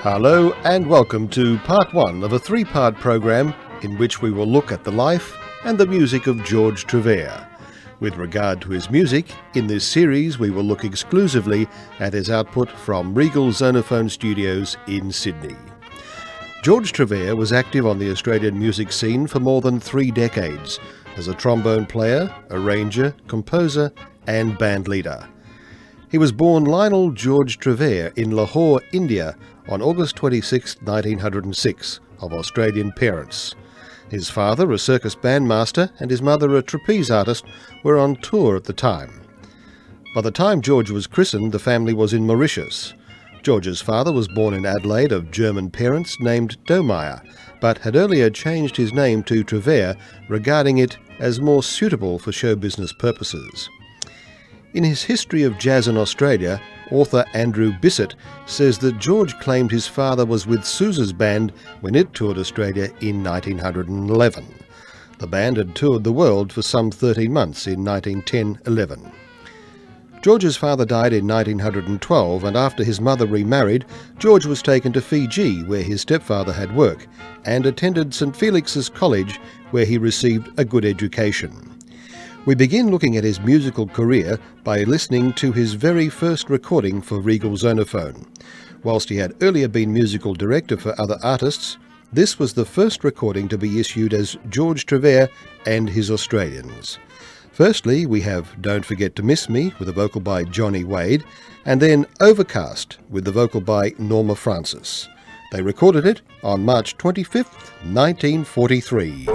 Hello and welcome to part one of a three-part program in which we will look at the life and the music of George Trevare. With regard to his music, in this series we will look exclusively at his output from Regal Zonophone studios in Sydney. George Trevare was active on the Australian music scene for more than 3 decades as a trombone player, arranger, composer and band leader. He was born Lionel George Trevare in Lahore, India on August 26, 1906, of Australian parents. His father, a circus bandmaster, and his mother, a trapeze artist, were on tour at the time. By the time George was christened, the family was in Mauritius. George's father was born in Adelaide of German parents named Domeyer, but had earlier changed his name to Trevare, regarding it as more suitable for show business purposes. In his History of Jazz in Australia, author Andrew Bissett says that George claimed his father was with Sousa's band when it toured Australia in 1911. The band had toured the world for some 13 months in 1910-11. George's father died in 1912, and after his mother remarried, George was taken to Fiji, where his stepfather had work, and attended St Felix's College, where he received a good education. We begin looking at his musical career by listening to his very first recording for Regal Zonophone. Whilst he had earlier been musical director for other artists, this was the first recording to be issued as George Trevare and his Australians. Firstly, we have Don't Forget to Miss Me with a vocal by Johnny Wade, and then Overcast with the vocal by Norma Francis. They recorded it on March 25th, 1943.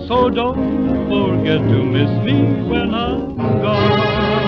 So don't forget to miss me when I'm gone.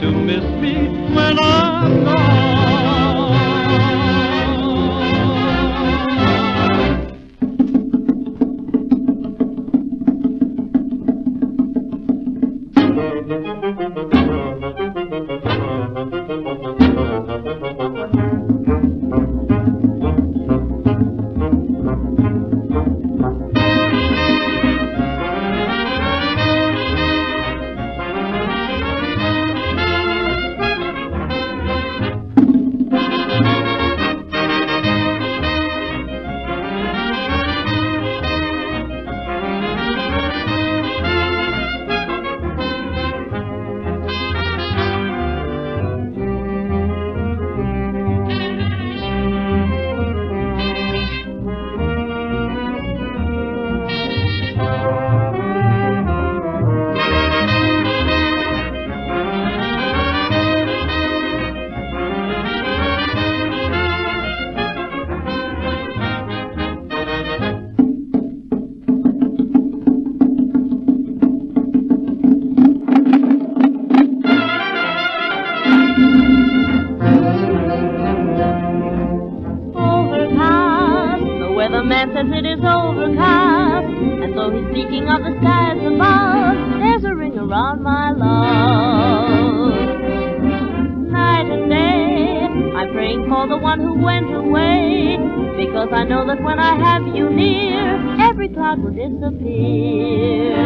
to miss weatherman says it is overcast, and though he's speaking of the skies above, there's a ring around my love. Night and day, I'm praying for the one who went away, because I know that when I have you near, every cloud will disappear.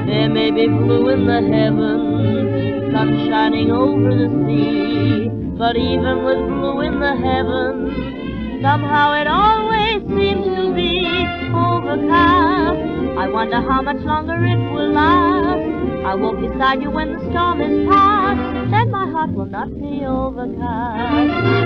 There may be blue in the heavens, sun shining over the sea, but even with blue in the heavens, somehow it always seems to be overcast. I wonder how much longer it will last. I'll walk beside you when the storm is past, then my heart will not be overcast.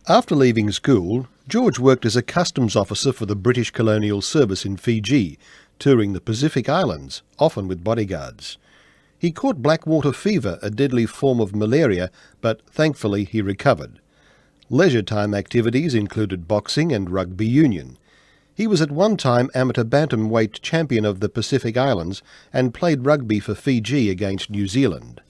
After leaving school, George worked as a customs officer for the British colonial service in Fiji, touring the Pacific Islands, often with bodyguards. He caught blackwater fever, a deadly form of malaria, but thankfully he recovered. Leisure time activities included boxing and rugby union. He was at one time amateur bantamweight champion of the Pacific Islands and played rugby for Fiji against New Zealand.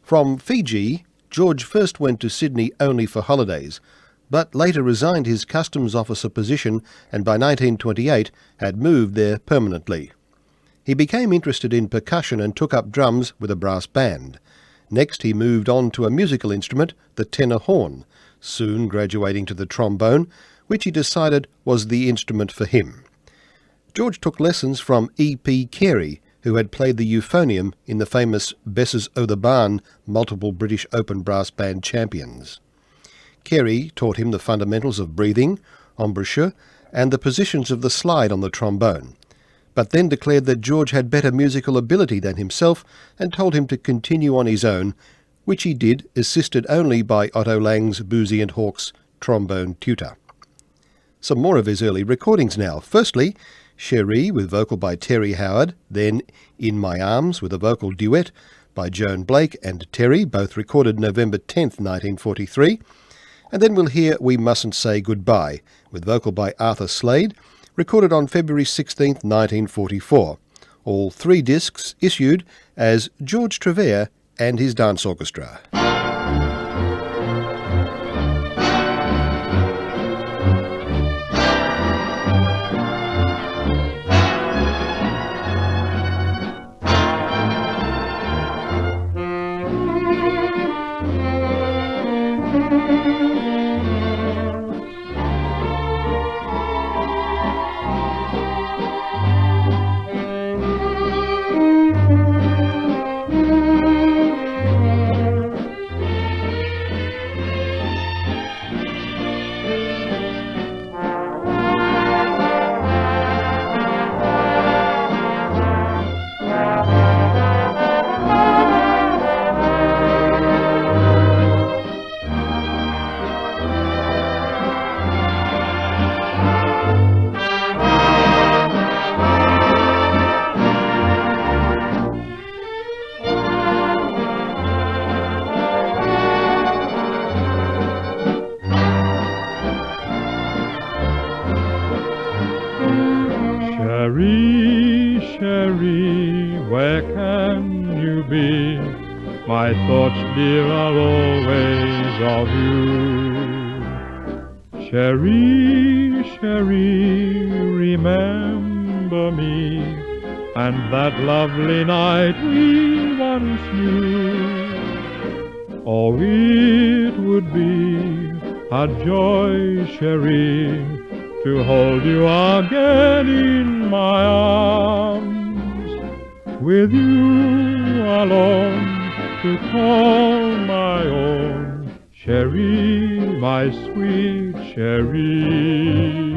From Fiji, George first went to Sydney only for holidays, but later resigned his customs officer position and by 1928 had moved there permanently. He became interested in percussion and took up drums with a brass band. Next he moved on to a musical instrument, the tenor horn, soon graduating to the trombone, which he decided was the instrument for him. George took lessons from E.P. Carey, who had played the euphonium in the famous Besses o' the Barn multiple British open brass band champions. Carey taught him the fundamentals of breathing, embouchure, and the positions of the slide on the trombone, but then declared that George had better musical ability than himself and told him to continue on his own, which he did, assisted only by Otto Lang's Boosey and Hawkes trombone tutor. Some more of his early recordings now. Firstly, Cherie with vocal by Terry Howard, then In My Arms with a vocal duet by Joan Blake and Terry, both recorded November 10th, 1943. And then we'll hear We Mustn't Say Goodbye with vocal by Arthur Slade, recorded on February 16th, 1944. All three discs issued as George Trevare and his Dance Orchestra. Cherie, Cherie, where can you be? My thoughts, dear, are always of you. Cherie, Cherie, remember me, and that lovely night we once knew. Oh, it would be a joy, Cherie, to hold you again in my arms, with you alone to call my own. Cherie, my sweet Cherie.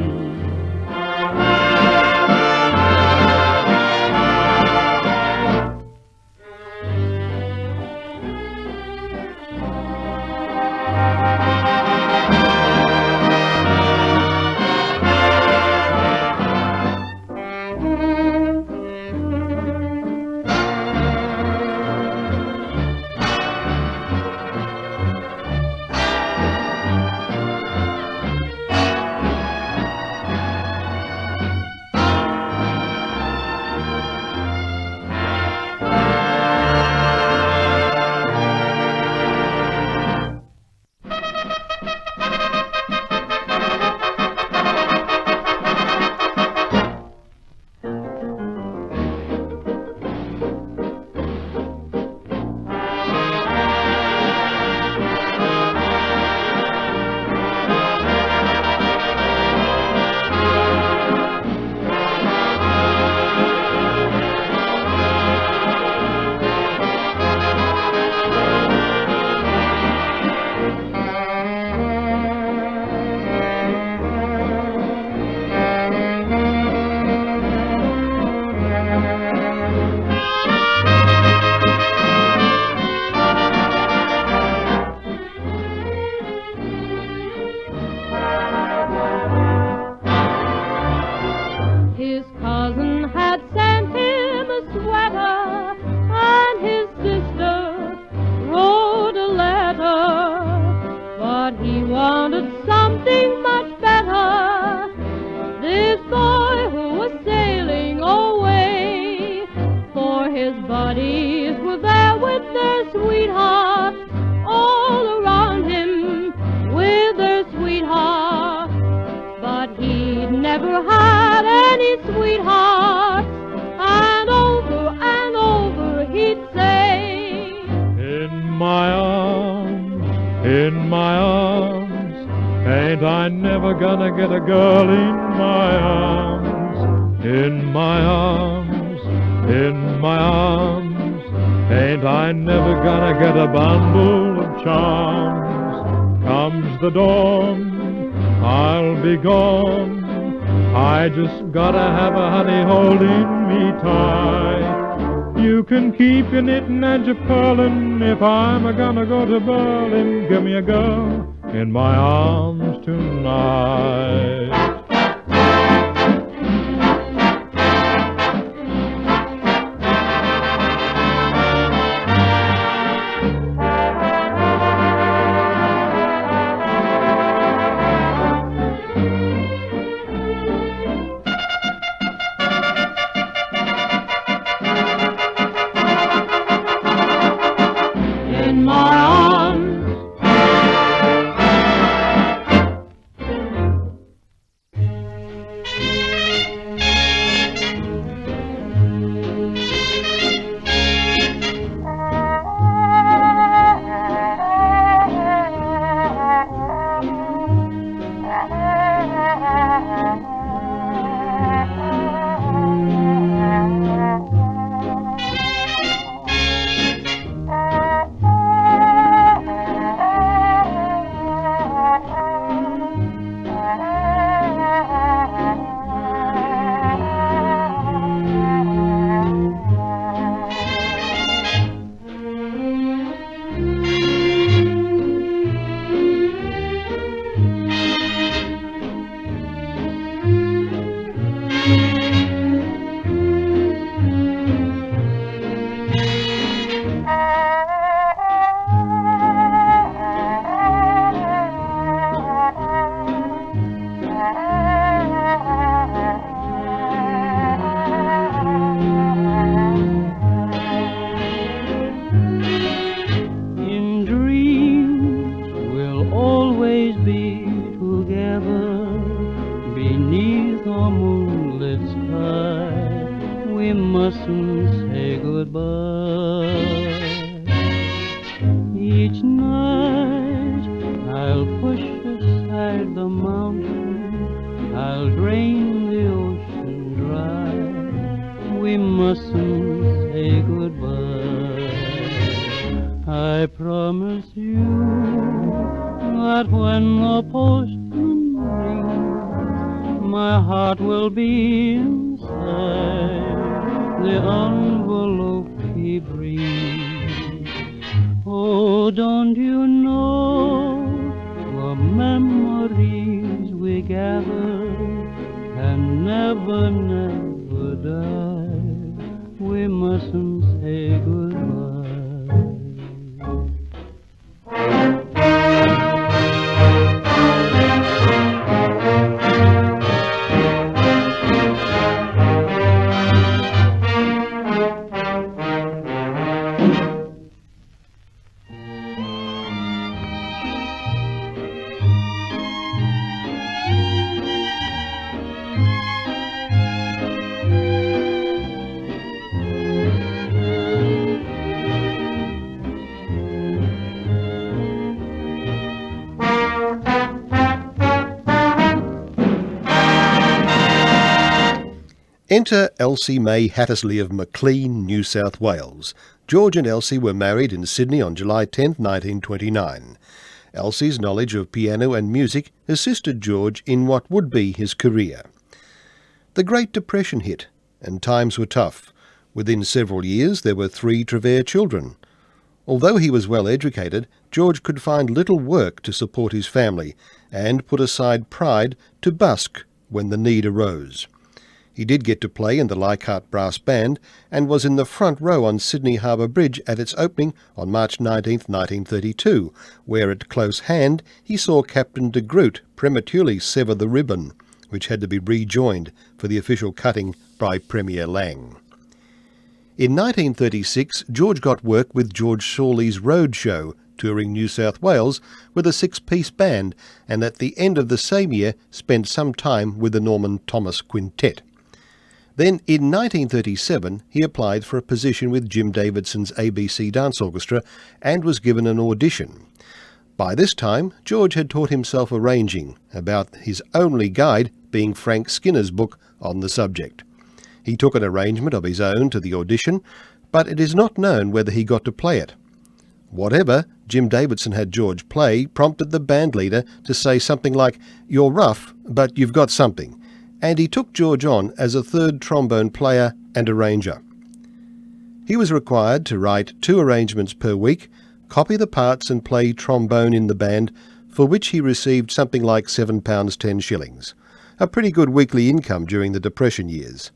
never had any sweetheart, and over he'd say, In my arms, ain't I never gonna get a girl in my arms? In my arms, ain't I never gonna get a bundle of charms? Comes the dawn, I'll be gone, I just gotta have a honey holding me tight. You can keep your knitting and your purling, if I'm a-gonna go to Berlin, give me a girl in my arms tonight. Enter Elsie May Hattersley of Maclean, New South Wales. George and Elsie were married in Sydney on July 10, 1929. Elsie's knowledge of piano and music assisted George in what would be his career. The Great Depression hit, and times were tough. Within several years there were 3 Trevare children. Although he was well educated, George could find little work to support his family, and put aside pride to busk when the need arose. He did get to play in the Leichhardt Brass Band and was in the front row on Sydney Harbour Bridge at its opening on March 19, 1932, where at close hand he saw Captain de Groot prematurely sever the ribbon, which had to be rejoined for the official cutting by Premier Lang. In 1936, George got work with George Sawley's road show, touring New South Wales with a six-piece band, and at the end of the same year spent some time with the Norman Thomas Quintet. Then, in 1937, he applied for a position with Jim Davidson's ABC Dance Orchestra and was given an audition. By this time, George had taught himself arranging, about his only guide being Frank Skinner's book on the subject. He took an arrangement of his own to the audition, but it is not known whether he got to play it. Whatever Jim Davidson had George play prompted the bandleader to say something like, "You're rough, but you've got something," and he took George on as a third trombone player and arranger. He was required to write 2 arrangements per week, copy the parts and play trombone in the band, for which he received something like £7 10 shillings, a pretty good weekly income during the Depression years.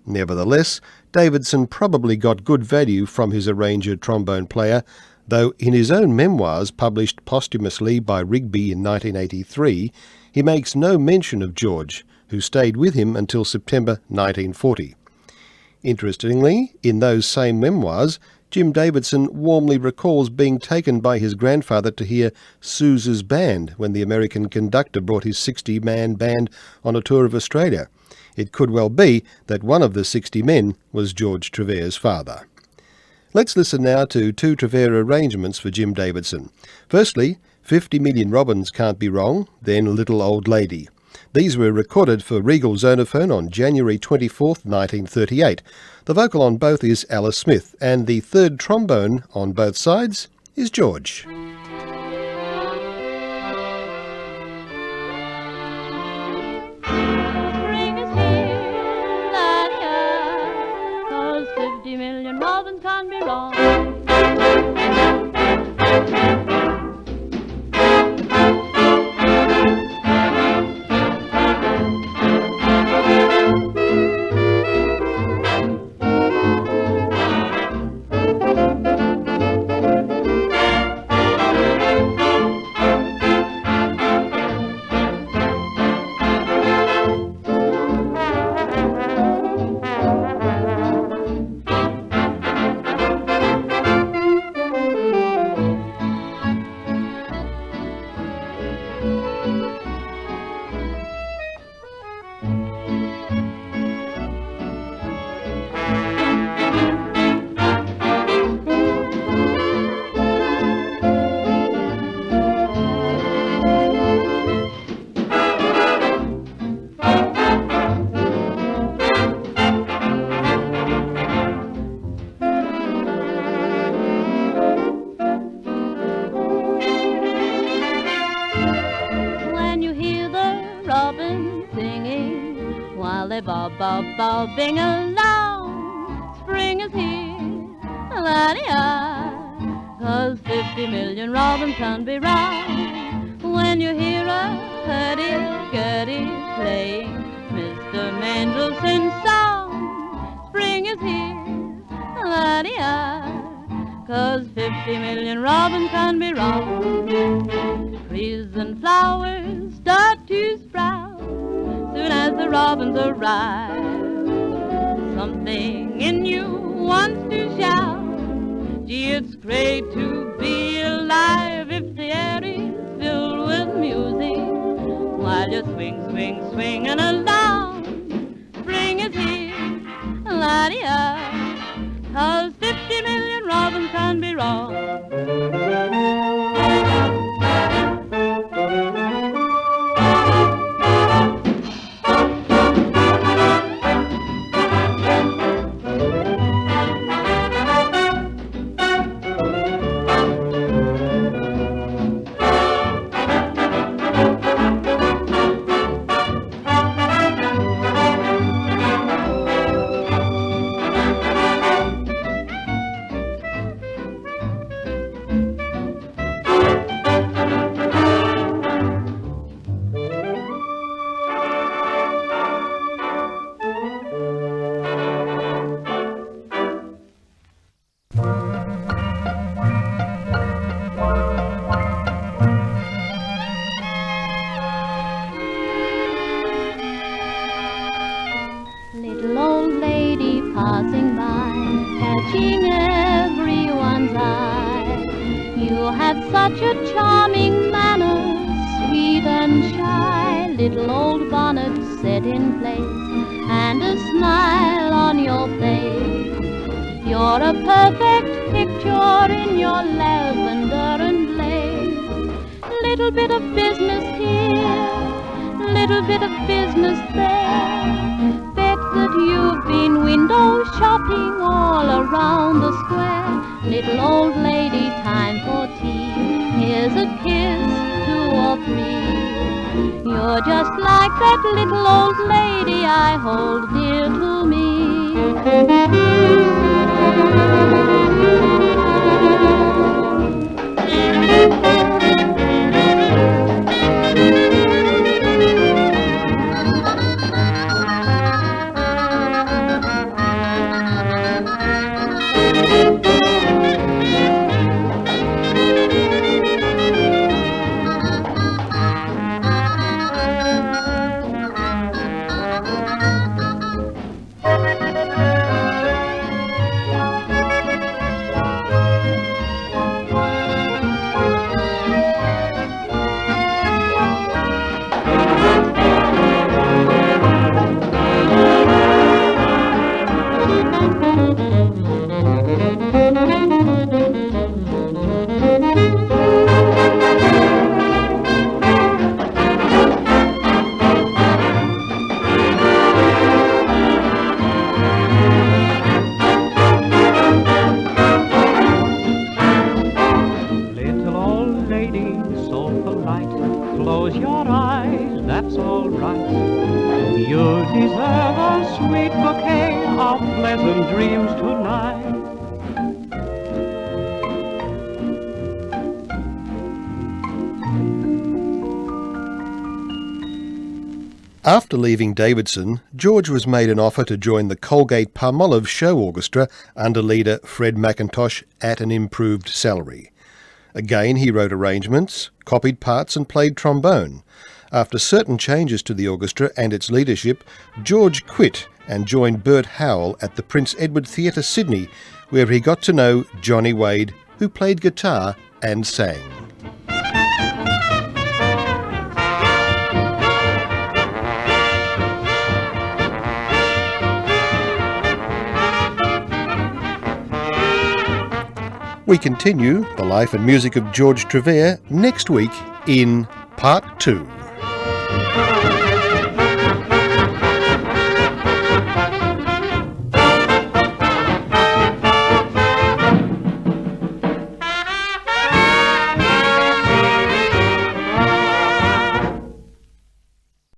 Nevertheless, Davidson probably got good value from his arranger trombone player, though in his own memoirs published posthumously by Rigby in 1983, he makes no mention of George, who stayed with him until September 1940. Interestingly, in those same memoirs, Jim Davidson warmly recalls being taken by his grandfather to hear Sousa's band when the American conductor brought his 60-man band on a tour of Australia. It could well be that one of the 60 men was George Trevare's father. Let's listen now to 2 Trevare arrangements for Jim Davidson. Firstly, 50 Million Robins Can't Be Wrong, then Little Old Lady. These were recorded for Regal Zonophone on January 24, 1938. The vocal on both is Alice Smith, and the third trombone on both sides is George. Spring is here, la-di-da, 'cause 50 million robins can't be wrong. Bobbing along, spring is here, la-di-da, 'cause 50 million robins can't be wrong. When you hear a hurdy-gurdy playing Mr. Mandelson's song, spring is here, la-di-da, 'cause 50 million robins can't be wrong. Trees and flowers start to sprout soon as the robins arrive. Something in you wants to shout, gee, it's great to be alive if the air is filled with music while you swing, swing, swinging along. Spring is here, la-di-da, 'cause 50 million robins can't be wrong. such a charming manner, sweet and shy, little old bonnet set in place, and a smile on your face. You're a perfect picture in your lavender and lace. Little bit of business here, little bit of business there. Bet that you've been window shopping all around the square. Little old lady, time for tea. Here's a kiss, 2 or 3. You're just like that little old lady I hold dear to me. Close your eyes, that's all right. You deserve a sweet bouquet of pleasant dreams tonight. After leaving Davidson, George was made an offer to join the Colgate-Palmolive Show Orchestra under leader Fred McIntosh at an improved salary. Again, he wrote arrangements, copied parts and played trombone. After certain changes to the orchestra and its leadership, George quit and joined Bert Howell at the Prince Edward Theatre, Sydney, where he got to know Johnny Wade, who played guitar and sang. We continue the life and music of George Trevare next week in Part 2.